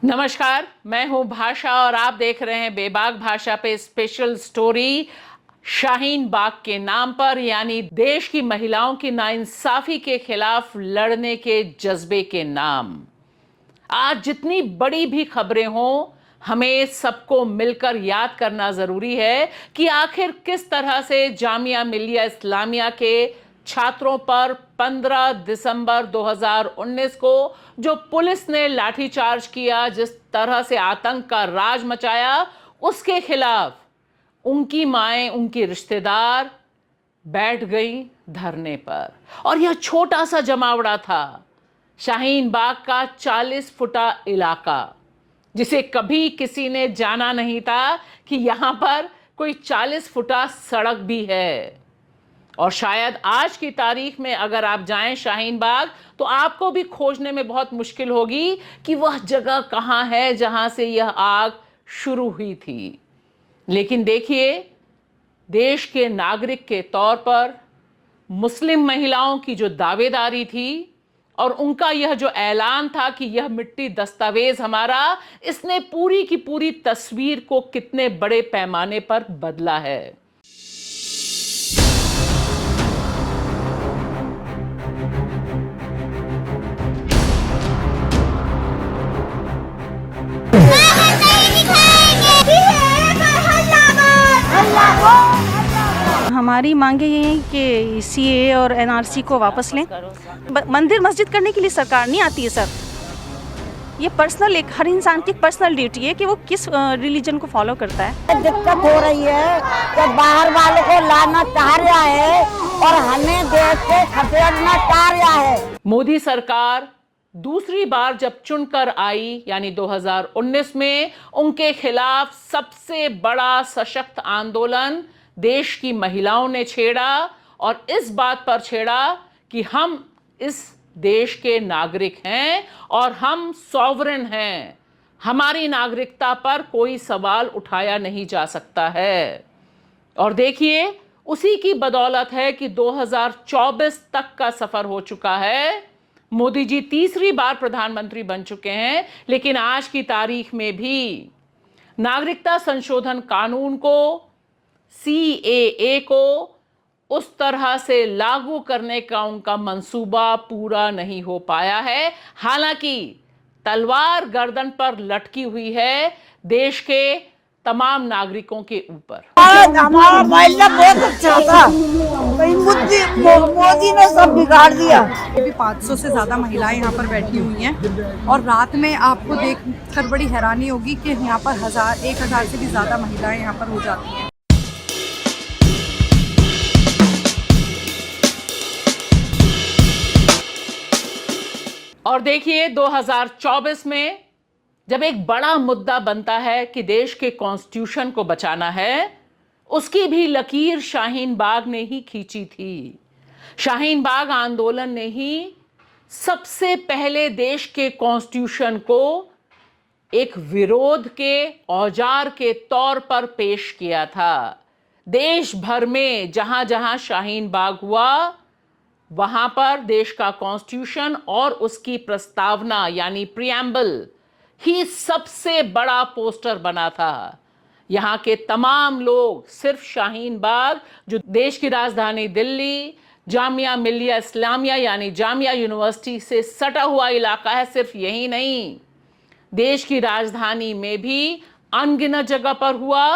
नमस्कार, मैं हूं भाषा और आप देख रहे हैं बेबाक भाषा पे स्पेशल स्टोरी शाहीन बाग के नाम पर, यानी देश की महिलाओं की नाइंसाफी के खिलाफ लड़ने के जज्बे के नाम। आज जितनी बड़ी भी खबरें हों, हमें सबको मिलकर याद करना जरूरी है कि आखिर किस तरह से जामिया मिलिया इस्लामिया के छात्रों पर 15 दिसंबर 2019 को जो पुलिस ने लाठीचार्ज किया, जिस तरह से आतंक का राज मचाया, उसके खिलाफ उनकी माएं, उनकी रिश्तेदार बैठ गई धरने पर। और यह छोटा सा जमावड़ा था, शाहीन बाग का 40 फुटा इलाका, जिसे कभी किसी ने जाना नहीं था कि यहां पर कोई 40 फुटा सड़क भी है। और शायद आज की तारीख में अगर आप जाएं शाहीन बाग, तो आपको भी खोजने में बहुत मुश्किल होगी कि वह जगह कहां है जहां से यह आग शुरू हुई थी। लेकिन देखिए, देश के नागरिक के तौर पर मुस्लिम महिलाओं की जो दावेदारी थी और उनका यह जो ऐलान था कि यह मिट्टी दस्तावेज हमारा, इसने पूरी की पूरी तस्वीर को कितने बड़े पैमाने पर बदला है। हमारी मांगे ये हैं कि सीएए और एनआरसी को वापस लें। मंदिर मस्जिद करने के लिए सरकार नहीं आती है सर। ये पर्सनल, एक हर इंसान की पर्सनल ड्यूटी है कि वो किस रिलीजन को फॉलो करता है। दिक्कत हो रही है कि बाहर वालों को लाना चाह रहा है और हमें देश से खदेड़ना चाह रहा है। मोदी सरकार दूसरी बार जब चुनकर आई, यानी 2019 में, उनके खिलाफ सबसे बड़ा सशक्त आंदोलन देश की महिलाओं ने छेड़ा और इस बात पर छेड़ा कि हम इस देश के नागरिक हैं और हम सॉवरेन हैं। हमारी नागरिकता पर कोई सवाल उठाया नहीं जा सकता है। और देखिए, उसी की बदौलत है कि 2024 तक का सफर हो चुका है। मोदी जी तीसरी बार प्रधानमंत्री बन चुके हैं, लेकिन आज की तारीख में भी नागरिकता संशोधन कानून को, सीएए को उस तरह से लागू करने का उनका मंसूबा पूरा नहीं हो पाया है। हालांकि तलवार गर्दन पर लटकी हुई है देश के तमाम नागरिकों के ऊपर। हमारा महिला बहुत अच्छा था, मोदी ने सब बिगाड़ दिया। भी 500 से ज़्यादा महिलाएं यहाँ पर बैठी हुई हैं और रात में आपको देखकर बड़ी हैरानी होगी कि यहाँ पर 1000 से भी ज़्यादा महिलाएं यहाँ पर हो जाती हैं। और देखिए, 2024 में जब एक बड़ा मुद्दा बनता है कि देश के कॉन्स्टिट्यूशन को बचाना है, उसकी भी लकीर शाहीन बाग ने ही खींची थी। शाहीन बाग आंदोलन ने ही सबसे पहले देश के कॉन्स्टिट्यूशन को एक विरोध के औजार के तौर पर पेश किया था। देश भर में जहां जहां शाहीन बाग हुआ, वहां पर देश का कॉन्स्टिट्यूशन और उसकी प्रस्तावना यानी प्रीएम्बल ही सबसे बड़ा पोस्टर बना था। यहां के तमाम लोग सिर्फ शाहीन बाग, जो देश की राजधानी दिल्ली, जामिया मिलिया इस्लामिया यानी जामिया यूनिवर्सिटी से सटा हुआ इलाका है, सिर्फ यही नहीं, देश की राजधानी में भी अनगिनत जगह पर हुआ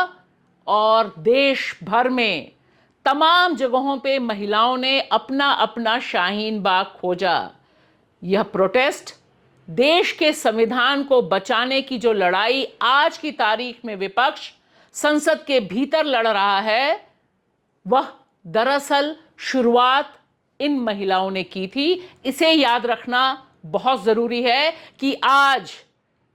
और देश भर में तमाम जगहों पे महिलाओं ने अपना अपना शाहीन बाग खोजा। यह प्रोटेस्ट देश के संविधान को बचाने की जो लड़ाई आज की तारीख में विपक्ष संसद के भीतर लड़ रहा है, वह दरअसल शुरुआत इन महिलाओं ने की थी। इसे याद रखना बहुत जरूरी है कि आज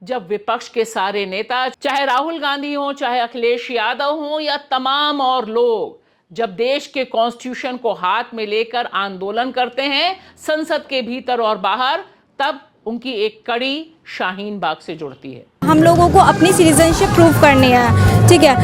जब विपक्ष के सारे नेता, चाहे राहुल गांधी हो, चाहे अखिलेश यादव हो या तमाम और लोग, जब देश के कॉन्स्टिट्यूशन को हाथ में लेकर आंदोलन करते हैं संसद के भीतर और बाहर, तब उनकी एक कड़ी शाहीन बाग से जुड़ती है। हम लोगों को अपनी सिटीजनशिप प्रूव करनी है, ठीक है।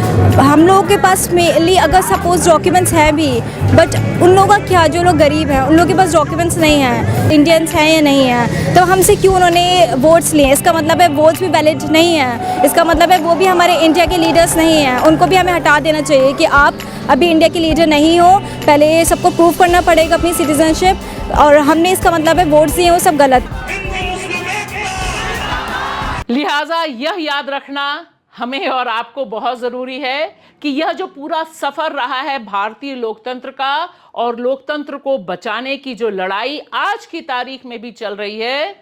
हम लोगों के पास मेनली अगर सपोज डॉक्यूमेंट्स हैं भी, बट उन लोगों का क्या, जो लोग गरीब हैं उन लोगों के पास डॉक्यूमेंट्स नहीं हैं, इंडियंस हैं या नहीं हैं, तो हमसे क्यों उन्होंने वोट्स लिए? इसका मतलब है वोट्स भी वैलिड नहीं है, इसका मतलब है वो भी हमारे इंडिया के लीडर्स नहीं हैं। उनको भी हमें हटा देना चाहिए कि आप अभी इंडिया के लीडर नहीं हो, पहले सबको प्रूव करना पड़ेगा अपनी सिटीजनशिप, और हमने इसका मतलब है वोट्स दिए वो सब गलत। लिहाजा यह याद रखना हमें और आपको बहुत जरूरी है कि यह जो पूरा सफर रहा है भारतीय लोकतंत्र का, और लोकतंत्र को बचाने की जो लड़ाई आज की तारीख में भी चल रही है,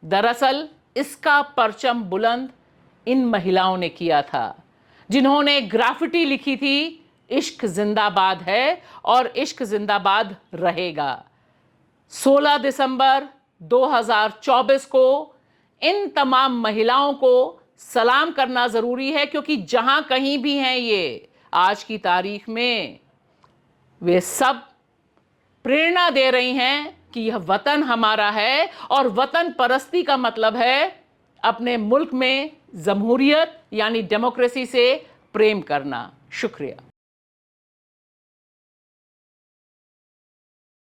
दरअसल इसका परचम बुलंद इन महिलाओं ने किया था जिन्होंने ग्राफिटी लिखी थी, इश्क जिंदाबाद है और इश्क जिंदाबाद रहेगा। 16 दिसंबर 2024 को इन तमाम महिलाओं को सलाम करना जरूरी है, क्योंकि जहां कहीं भी हैं ये आज की तारीख में, वे सब प्रेरणा दे रही हैं कि यह वतन हमारा है, और वतन परस्ती का मतलब है अपने मुल्क में जमहूरियत यानी डेमोक्रेसी से प्रेम करना। शुक्रिया।